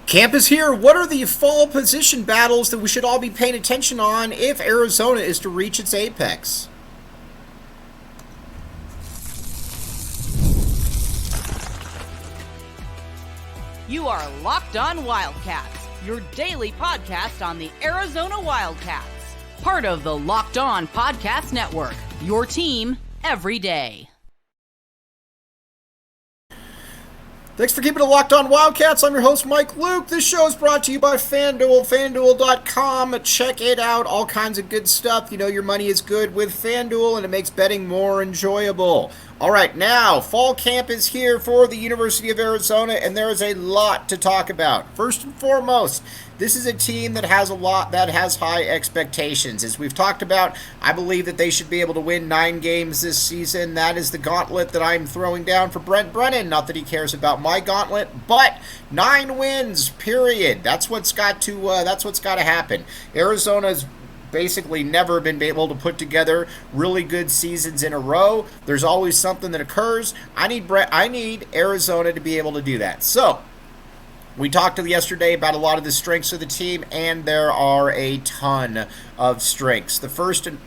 Camp is here. What are the fall position battles that we should all be paying attention on if Arizona is to reach its apex? You are Locked On Wildcats, your daily podcast on the Arizona Wildcats. Part of the Locked On Podcast Network, your team every day. Thanks for keeping it Locked On Wildcats. I'm your host, Mike Luke. This show is brought to you by FanDuel, FanDuel.com. Check it out. All kinds of good stuff. You know your money is good with FanDuel, and it makes betting more enjoyable. All right, now, fall camp is here for the University of Arizona, and there is a lot to talk about. First and foremost, this is a team that has high expectations. As we've talked about, I believe that they should be able to win 9 games this season. That is the gauntlet that I'm throwing down for Brent Brennan. Not that he cares about my gauntlet, but 9 wins, period. That's what's got to happen. Arizona's basically never been able to put together really good seasons in a row. There's always something that occurs. I need Arizona to be able to do that. So, we talked yesterday about a lot of the strengths of the team, and there are a ton of strengths. The first and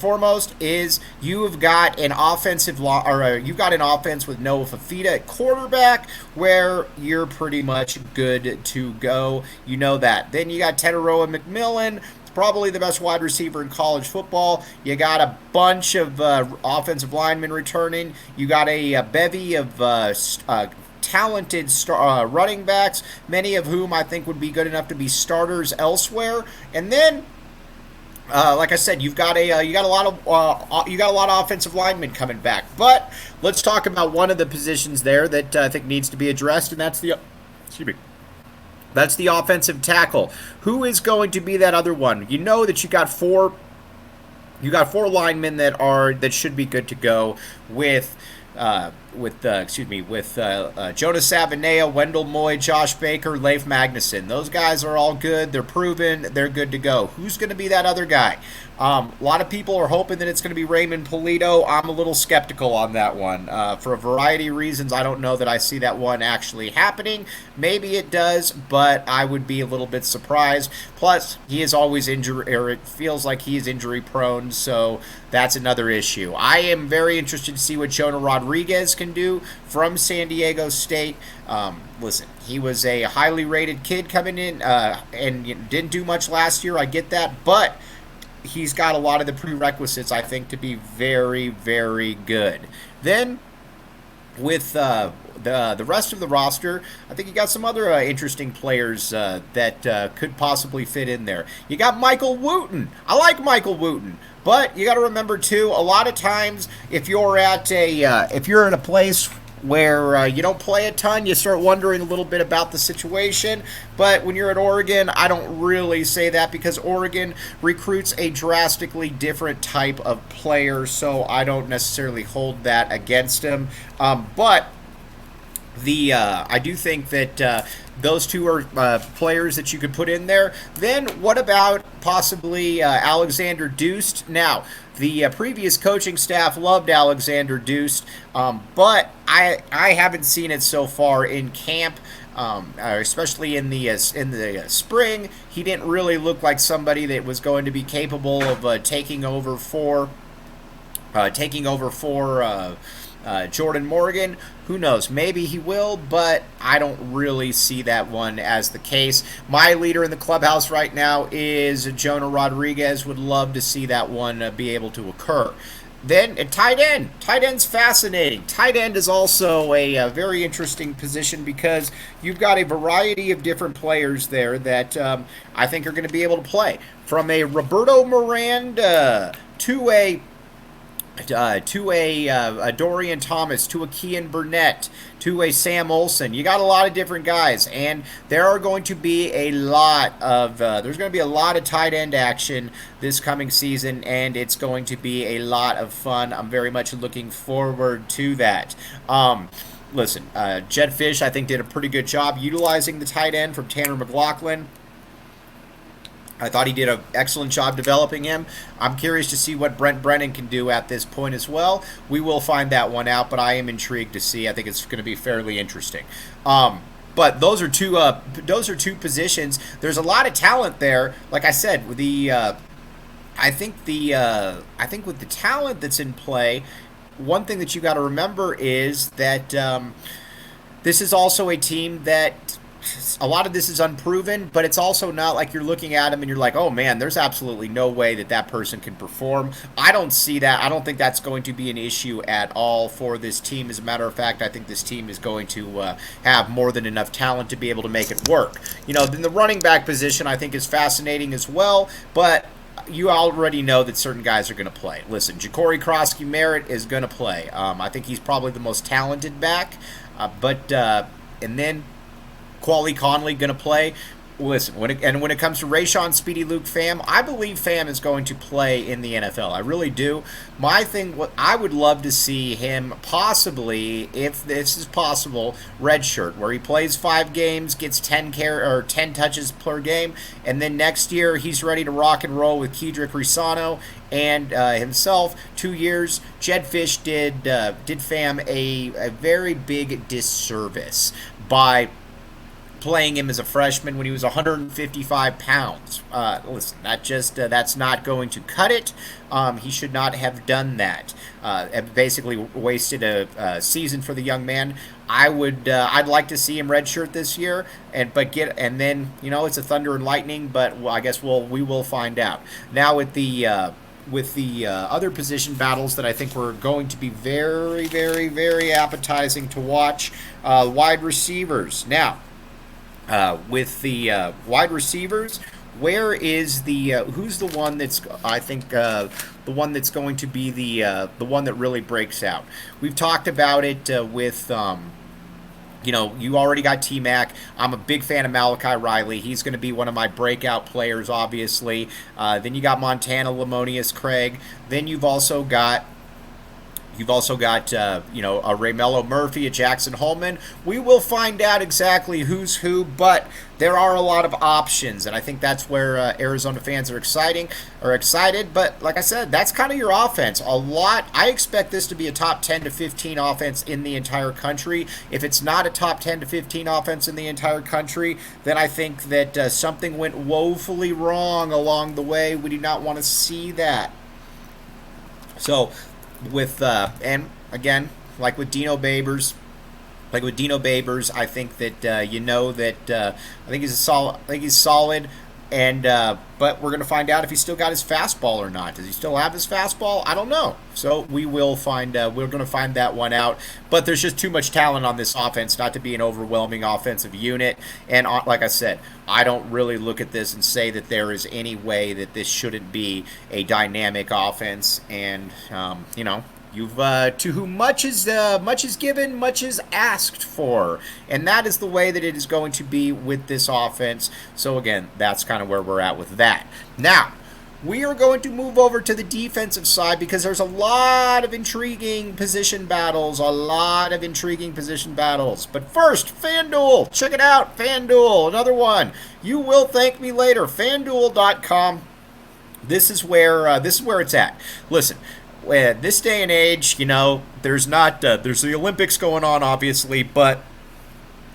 foremost is you've got an offense with Noah Fafita at quarterback, where you're pretty much good to go. You know that. Then you got Teteroa McMillan, probably the best wide receiver in college football. You got a bunch of offensive linemen returning. You got a bevy of talented running backs, many of whom I think would be good enough to be starters elsewhere. And then, like I said, you got a lot of offensive linemen coming back. But let's talk about one of the positions there that I think needs to be addressed, and that's the offensive tackle. Who is going to be that other one? You know that you got four linemen that should be good to go with Jonas Savanea, Wendell Moy, Josh Baker, Leif Magnuson. Those guys are all good. They're proven. They're good to go. Who's going to be that other guy? A lot of people are hoping that it's going to be Raymond Polito. I'm a little skeptical on that one. For a variety of reasons, I don't know that I see that one actually happening. Maybe it does, but I would be a little bit surprised. Plus, he is always it feels like he is injury prone, so that's another issue. I am very interested to see what Jonah Rodriguez can do from San Diego State. Listen, he was a highly rated kid coming in and didn't do much last year. I get that, but he's got a lot of the prerequisites, I think, to be very, very good. Then, with the rest of the roster, I think you got some other interesting players that could possibly fit in there. You got Michael Wooten. I like Michael Wooten. But you got to remember, too, a lot of times if you're in a place where you don't play a ton, you start wondering a little bit about the situation. But when you're at Oregon, I don't really say that, because Oregon recruits a drastically different type of player, so I don't necessarily hold that against him. But I do think that those two are players that you could put in there. Then what about possibly Alexander Deuce? Now, the previous coaching staff loved Alexander Deuce, but I haven't seen it so far in camp. Especially in the spring, he didn't really look like somebody that was going to be capable of taking over for Jordan Morgan. Who knows? Maybe he will, but I don't really see that one as the case. My leader in the clubhouse right now is Jonah Rodriguez. Would love to see that one be able to occur. Then at tight end. Tight end's fascinating. Tight end is also a very interesting position, because you've got a variety of different players there that I think are going to be able to play. From a Roberto Miranda to a Dorian Thomas, to a Kean Burnett, to a Sam Olsen. You got a lot of different guys, and there are going to be a lot of tight end action this coming season, and it's going to be a lot of fun. I'm very much looking forward to that. Listen, Jed Fish, I think, did a pretty good job utilizing the tight end from Tanner McLaughlin. I thought he did an excellent job developing him. I'm curious to see what Brent Brennan can do at this point as well. We will find that one out, but I am intrigued to see. I think it's going to be fairly interesting. But those are two positions. There's a lot of talent there. Like I said, I think with the talent that's in play, one thing that you got to remember is that this is also a team that a lot of this is unproven, but it's also not like you're looking at them and you're like, oh man, there's absolutely no way that person can perform. I don't see that. I don't think that's going to be an issue at all for this team. As a matter of fact, I think this team is going to have more than enough talent to be able to make it work. Then the running back position I think is fascinating as well, but you already know that certain guys are going to play. Listen, Ja'Cory Crosky-Merritt is going to play. I think he's probably the most talented back, and then Quali Conley going to play. Listen, when it comes to Rayshon Speedy Luke Pham, I believe Pham is going to play in the NFL. I really do. My thing, what I would love to see him possibly, if this is possible, redshirt, where he plays 5 games, gets 10 touches per game, and then next year he's ready to rock and roll with Kedrick Risano and himself. 2 years. Jed Fish did Pham a very big disservice by playing him as a freshman when he was 155 pounds. Listen, that's not going to cut it. He should not have done that. Basically wasted a season for the young man. I'd like to see him redshirt this year, and then it's a Thunder and Lightning, but I guess we will find out. Now with the other position battles that I think were going to be very, very, very appetizing to watch, wide receivers. Now, with the wide receivers, where is who's the one that's I think the one that's going to be the one that really breaks out? We've talked about it with you already got T-Mac. I'm a big fan of Malachi Riley. He's going to be one of my breakout players, obviously. Then you got Montana Lamonius Craig. Then you've also got a Reymello Murphy, a Jackson Holman. We will find out exactly who's who, but there are a lot of options, and I think that's where Arizona fans are excited. But like I said, that's kind of your offense. I expect this to be a top 10 to 15 offense in the entire country. If it's not a top 10 to 15 offense in the entire country, then I think that something went woefully wrong along the way. We do not want to see that. So, and again, like with Dino Babers, I think that I think he's solid, and but we're gonna find out if he's still got his fastball or not. Does he still have his fastball? I don't know. So we will find. We're gonna find that one out. But there's just too much talent on this offense not to be an overwhelming offensive unit. And like I said, I don't really look at this and say that there is any way that this shouldn't be a dynamic offense. And you've to whom much is given, much is asked for, and that is the way that it is going to be with this offense. So again, that's kind of where we're at with that. Now, we are going to move over to the defensive side because there's a lot of intriguing position battles. But first, FanDuel. Check it out, FanDuel. Another one. You will thank me later. FanDuel.com. This is where it's at. Listen. This day and age, there's the Olympics going on, obviously, but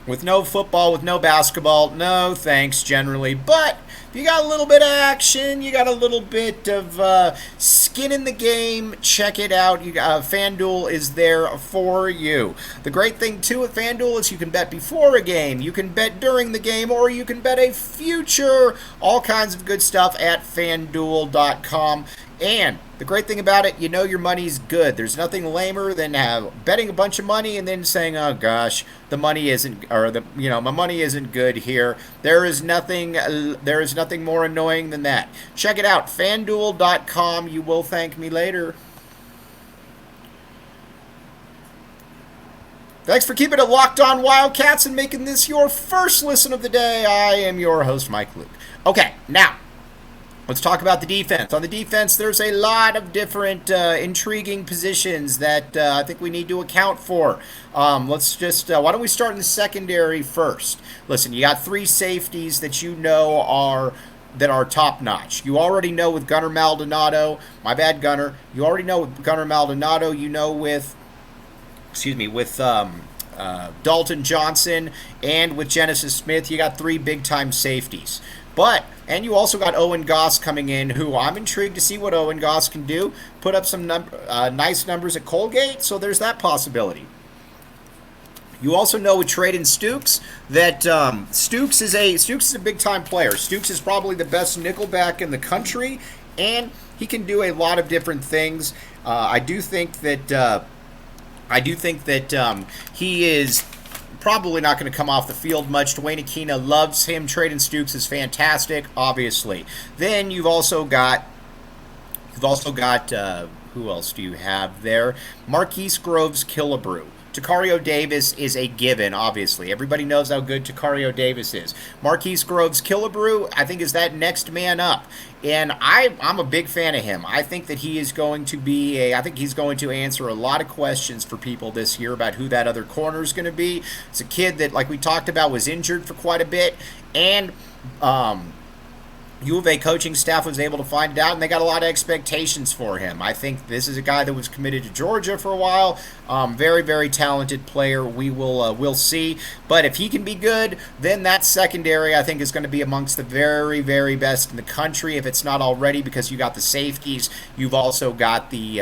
with no football, with no basketball, no thanks generally. But if you got a little bit of action, you got a little bit of skin in the game, check it out. FanDuel is there for you. The great thing, too, with FanDuel is you can bet before a game, you can bet during the game, or you can bet a future. All kinds of good stuff at FanDuel.com. And the great thing about it, your money's good. There's nothing lamer than betting a bunch of money and then saying, "Oh gosh, my money isn't good here." There is nothing more annoying than that. Check it out, FanDuel.com. You will thank me later. Thanks for keeping it locked on Wildcats and making this your first listen of the day. I am your host, Mike Luke. Okay, now, let's talk about the defense. On the defense, there's a lot of different intriguing positions that I think we need to account for. Let's just, why don't we start in the secondary first? Listen, you got 3 safeties that are top-notch. You already know with Gunnar Maldonado, my bad, Gunnar. You already know with Gunnar Maldonado, with Dalton Johnson, and with Genesis Smith, you got 3 big-time safeties. And you also got Owen Goss coming in, who I'm intrigued to see what Owen Goss can do. Put up some nice numbers at Colgate, so there's that possibility. You also know with Traden Stukes that Stukes is a big-time player. Stukes is probably the best nickelback in the country, and he can do a lot of different things. I do think that he is probably not going to come off the field much. Dwayne Aquina loves him. Traden Stukes is fantastic, obviously. Then you've also got who else do you have there? Marquise Groves Killebrew. Tacario Davis is a given, obviously. Everybody knows how good Tacario Davis is. Marquise Groves Killebrew, I think, is that next man up. And I'm a big fan of him. I think that he is going to I think he's going to answer a lot of questions for people this year about who that other corner is going to be. It's a kid that, like we talked about, was injured for quite a bit. And U of A coaching staff was able to find it out, and they got a lot of expectations for him. I think this is a guy that was committed to Georgia for a while. Very, very talented player. We'll see. But if he can be good, then that secondary, I think, is going to be amongst the very, very best in the country, if it's not already, because you got the safeties. You've also got the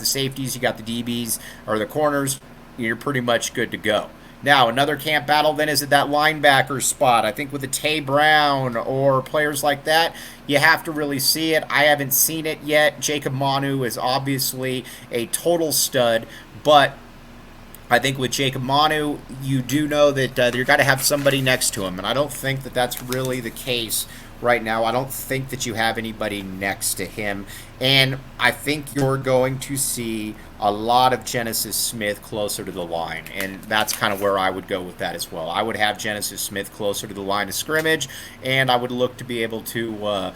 safeties, you got the DBs, or the corners. You're pretty much good to go. Now, another camp battle then is at that linebacker spot. I think with a Tay Brown or players like that, you have to really see it. I haven't seen it yet. Jacob Manu is obviously a total stud, but I think with Jacob Manu, you do know that you've got to have somebody next to him, and I don't think that that's really the case right now. I don't think that you have anybody next to him, and I think you're going to see a lot of Genesis Smith closer to the line, and that's kind of where I would go with that as well. I would have Genesis Smith closer to the line of scrimmage, and I would look to be able to,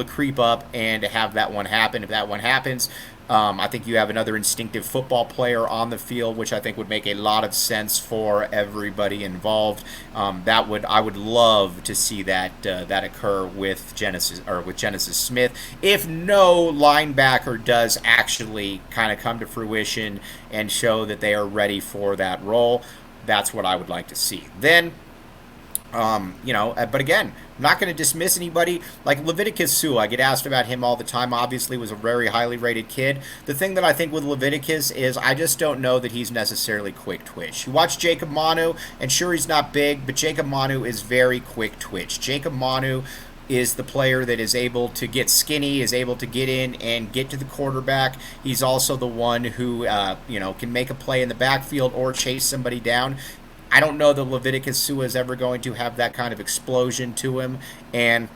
creep up and to have that one happen. If that one happens, I think you have another instinctive football player on the field, which I think would make a lot of sense for everybody involved. I would love to see that occur with Genesis Smith. If no linebacker does actually kind of come to fruition and show that they are ready for that role, that's what I would like to see. Then, but again, I'm not going to dismiss anybody. Like Leviticus Sue, I get asked about him all the time. Obviously, was a very highly rated kid. The thing that I think with Leviticus is I just don't know that he's necessarily quick twitch. You watch Jacob Manu, and sure, he's not big, but Jacob Manu is very quick twitch. Jacob Manu is the player that is able to get skinny, is able to get in and get to the quarterback. He's also the one who, can make a play in the backfield or chase somebody down. I don't know that Leviticus Sua is ever going to have that kind of explosion to him, and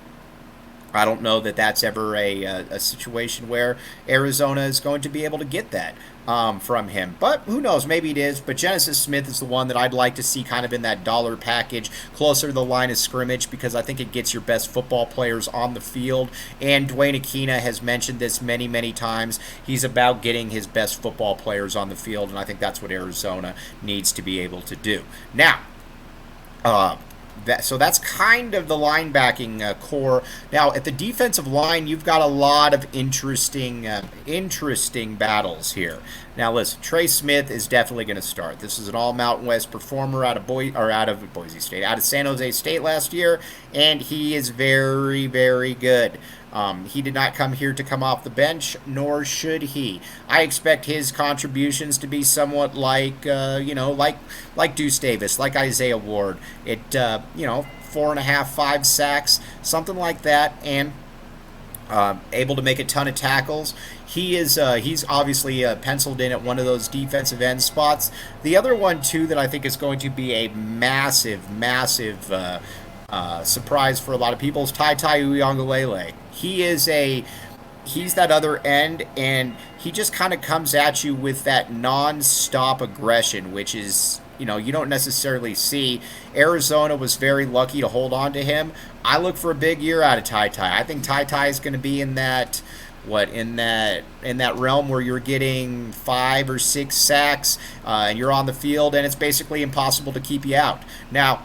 I don't know that that's ever a situation where Arizona is going to be able to get that from him. But who knows? Maybe it is. But Genesis Smith is the one that I'd like to see kind of in that dollar package, closer to the line of scrimmage, because I think it gets your best football players on the field. And Dwayne Aquina has mentioned this many, many times. He's about getting his best football players on the field, and I think that's what Arizona needs to be able to do. Now, so that's kind of the linebacking core. Now, at the defensive line, you've got a lot of interesting battles here. Now, listen, Trey Smith is definitely going to start. This is an all-Mountain West performer out of Boise State, out of San Jose State last year, and he is very, very good. He did not come here to come off the bench, nor should he. I expect his contributions to be somewhat like Deuce Davis, like Isaiah Ward. 4.5, 5 sacks, something like that, and able to make a ton of tackles. He's obviously penciled in at one of those defensive end spots. The other one, too, that I think is going to be a massive surprise for a lot of people is Tai Uyunglele. He's that other end, and he just kind of comes at you with that non-stop aggression, which is, you don't necessarily see. Arizona was very lucky to hold on to him. I look for a big year out of Tai. I think Tai is going to be in that realm where you're getting 5 or 6 sacks, and you're on the field, and it's basically impossible to keep you out. Now,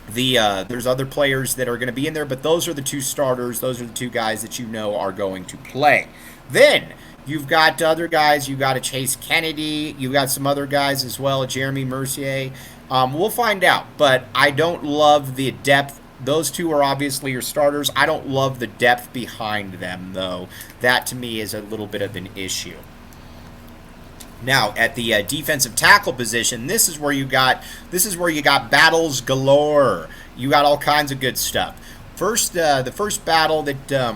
there's other players that are going to be in there, but those are the 2 starters. Those are the 2 guys that are going to play. Then You've got other guys. You've got a Chase Kennedy. You've got some other guys as well, Jeremy Mercier. We'll find out, but I don't love the depth. Those two are obviously your starters. I don't love the depth behind them, though. That, to me, is a little bit of an issue. Now, at the defensive tackle position, this is where you got battles galore. You got all kinds of good stuff. The first battle that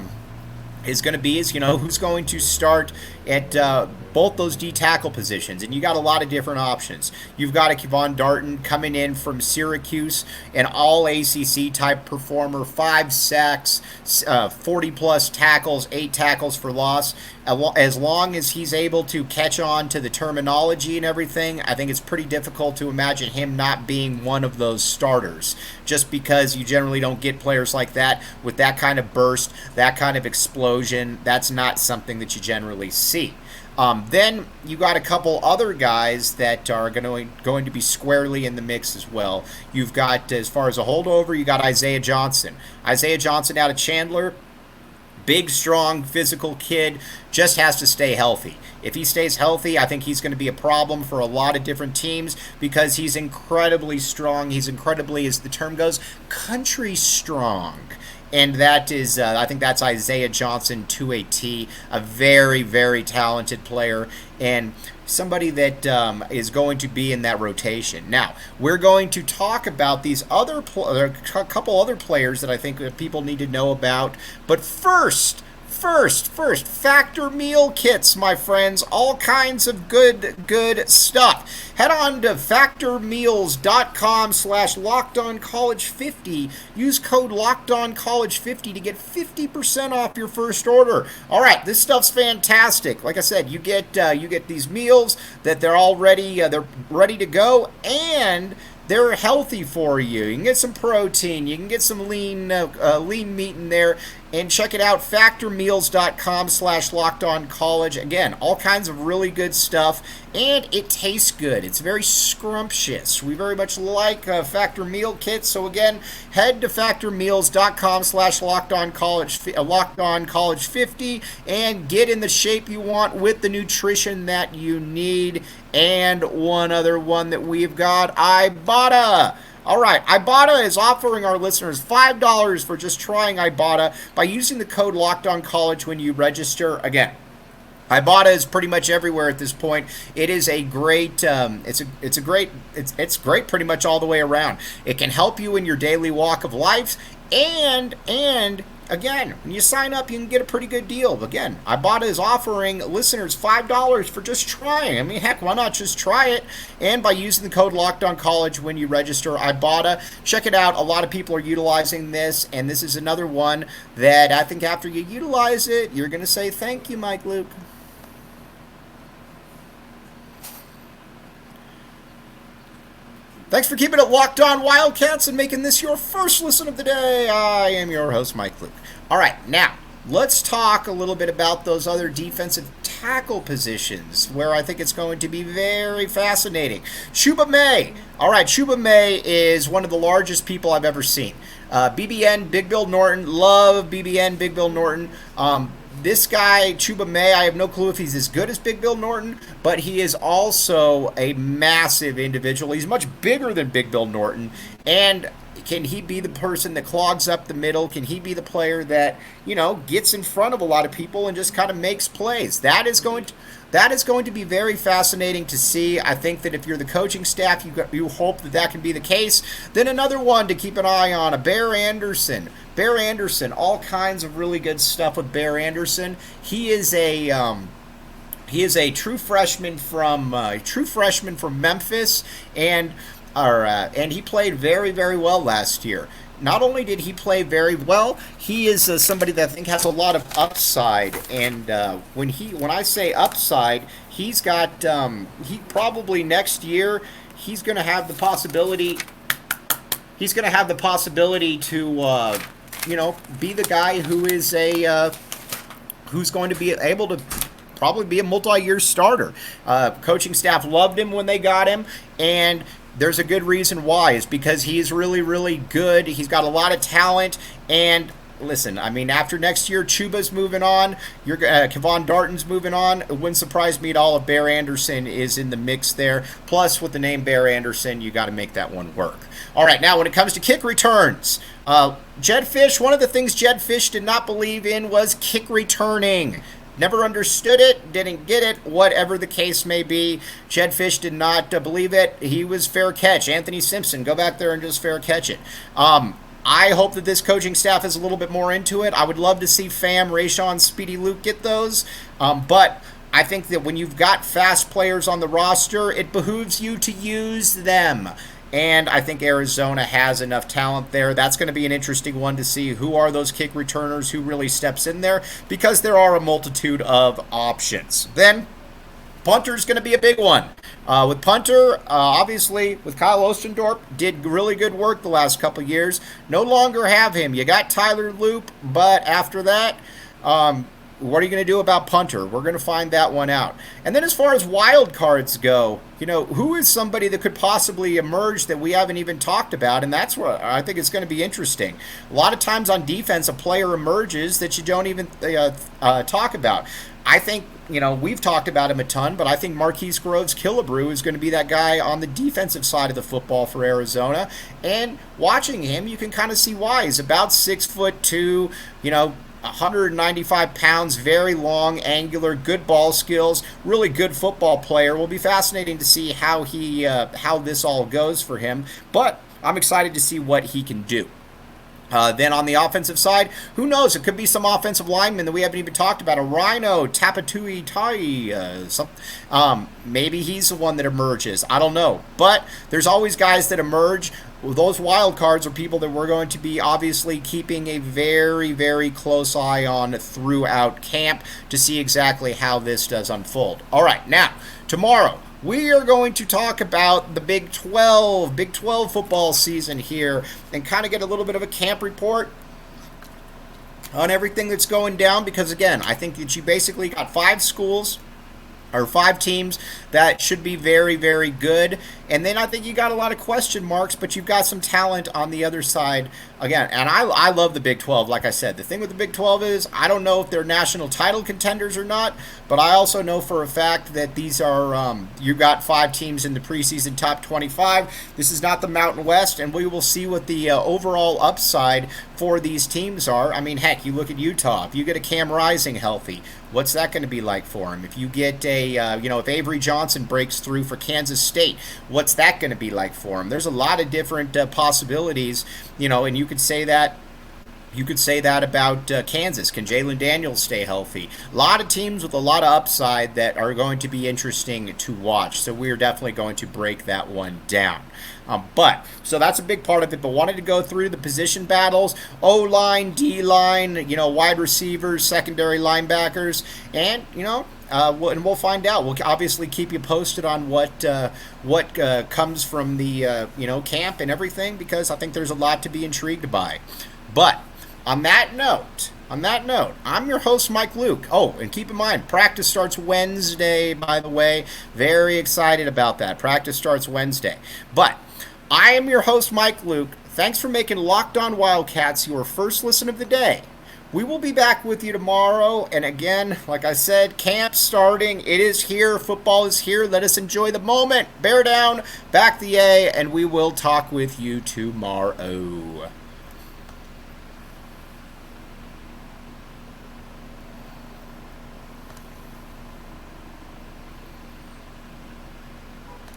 is going to be who's going to start at both those D tackle positions, and you got a lot of different options. You've got a Kevin Darton coming in from Syracuse, an all ACC type performer, 5 sacks, 40 plus tackles, 8 tackles for loss. As long as he's able to catch on to the terminology and everything, I think it's pretty difficult to imagine him not being one of those starters, just because you generally don't get players like that with that kind of burst, that kind of explosion. That's not something that you generally see. Then you got a couple other guys that are going to be squarely in the mix as well. You've got, as far as a holdover, you got Isaiah Johnson. Isaiah Johnson out of Chandler. Big, strong, physical kid, just has to stay healthy. If he stays healthy, I think he's going to be a problem for a lot of different teams because he's incredibly strong. He's incredibly, as the term goes, country strong. And that is, I think that's Isaiah Johnson to a T, a very, very talented player, and somebody that is going to be in that rotation. Now, we're going to talk about these a couple other players that I think that people need to know about. But first, Factor meal kits, my friends. All kinds of good stuff. Head on to factormeals.com/LockedOnCollege50. Use code LockedOnCollege50 to get 50% off your first order. All right, this stuff's fantastic. Like I said, you get these meals that they're ready to go, and they're healthy for you. You can get some protein. You can get some lean meat in there. And check it out, factormeals.com/LockedOnCollege. Again, all kinds of really good stuff. And it tastes good. It's very scrumptious. We very much like Factor Meal Kits. So again, head to factormeals.com/LockedOnCollege50 and get in the shape you want with the nutrition that you need. And one other one that we've got, Ibotta. All right, Ibotta is offering our listeners $5 for just trying Ibotta by using the code LockedOnCollege when you register. Again, Ibotta is pretty much everywhere at this point. It is a great, it's great pretty much all the way around. It can help you in your daily walk of life, and again, when you sign up, you can get a pretty good deal. Again, Ibotta is offering listeners $5 for just trying. I mean, heck, why not just try it? And by using the code LockedOnCollege when you register Ibotta, check it out. A lot of people are utilizing this, and this is another one that I think after you utilize it, you're going to say, thank you, Mike Luke. Thanks for keeping it locked on Wildcats and making this your first listen of the day. I am your host, Mike Luke. All right, now let's talk a little bit about those other defensive tackle positions where I think it's going to be very fascinating. Chuba May. All right, Chuba May is one of the largest people I've ever seen. BBN, Big Bill Norton. Love BBN, Big Bill Norton. This guy, Chuba May, I have no clue if he's as good as Big Bill Norton, but he is also a massive individual. He's much bigger than Big Bill Norton, and can he be the person that clogs up the middle? Can he be the player that, gets in front of a lot of people and just kind of makes plays? That is going to be very fascinating to see. I think that if you're the coaching staff, you hope that can be the case. Then another one to keep an eye on, a Bear Anderson. Bear Anderson, all kinds of really good stuff with Bear Anderson. He is a true freshman from Memphis, and he played very, very well last year. Not only did he play very well, he is somebody that I think has a lot of upside. And when I say upside, he's got he probably next year he's going to have the possibility. He's going to have the possibility to be the guy who is who's going to be able to probably be a multi-year starter. Coaching staff loved him when they got him, and there's a good reason why. Is because he is really, really good. He's got a lot of talent, and listen, I mean, after next year, Chuba's moving on. Kevin Darton's moving on. It wouldn't surprise me at all if Bear Anderson is in the mix there. Plus, with the name Bear Anderson, you got to make that one work. All right, now when it comes to kick returns, Jed Fish, one of the things Jed Fish did not believe in was kick returning. Never understood it, didn't get it, whatever the case may be. Jed Fish did not believe it. He was fair catch. Anthony Simpson, go back there and just fair catch it. I hope that this coaching staff is a little bit more into it. I would love to see Fam, Rayshawn, Speedy Luke get those. But I think that when you've got fast players on the roster, it behooves you to use them. And I think Arizona has enough talent there. That's going to be an interesting one to see who are those kick returners, who really steps in there, because there are a multitude of options. Then, punter's going to be a big one. With punter, obviously, with Kyle Ostendorp, did really good work the last couple years. No longer have him. You got Tyler Loop, but after that, what are you going to do about punter? We're going to find that one out. And then as far as wild cards go, who is somebody that could possibly emerge that we haven't even talked about? And that's where I think it's going to be interesting. A lot of times on defense, a player emerges that you don't even talk about. I think, we've talked about him a ton, but I think Marquise Groves-Killebrew is going to be that guy on the defensive side of the football for Arizona. And watching him, you can kind of see why. He's about 6'2", 195 pounds, very long, angular, good ball skills, really good football player. Will be fascinating to see how this all goes for him, but I'm excited to see what he can do. Then on the offensive side, who knows? It could be some offensive lineman that we haven't even talked about. A Rhino, Tapatui Tai. Maybe he's the one that emerges. I don't know. But there's always guys that emerge. Those wild cards are people that we're going to be obviously keeping a very, very close eye on throughout camp to see exactly how this does unfold. All right, now, tomorrow, we are going to talk about the Big 12 football season here and kind of get a little bit of a camp report on everything that's going down because, again, I think that you basically got 5 schools or 5 teams that should be very, very good. And then I think you got a lot of question marks, but you've got some talent on the other side. Again, and I love the Big 12, like I said. The thing with the Big 12 is I don't know if they're national title contenders or not, but I also know for a fact that these are, you got 5 teams in the preseason top 25. This is not the Mountain West, and we will see what the overall upside for these teams are. I mean, heck, you look at Utah. If you get a Cam Rising healthy, what's that going to be like for him? If you get if Avery Johnson breaks through for Kansas State, what's that going to be like for him? There's a lot of different possibilities, and you could say that. You could say that about Kansas. Can Jalen Daniels stay healthy? A lot of teams with a lot of upside that are going to be interesting to watch. So we're definitely going to break that one down. So that's a big part of it. But wanted to go through the position battles, O-line, D-line, wide receivers, secondary linebackers, and, and we'll find out. We'll obviously keep you posted on what comes from the, camp and everything, because I think there's a lot to be intrigued by. But on that note, I'm your host, Mike Luke. Oh, and keep in mind, practice starts Wednesday, by the way. Very excited about that. Practice starts Wednesday. But I am your host, Mike Luke. Thanks for making Locked On Wildcats your first listen of the day. We will be back with you tomorrow. And again, like I said, camp starting. It is here. Football is here. Let us enjoy the moment. Bear down, back the A, and we will talk with you tomorrow.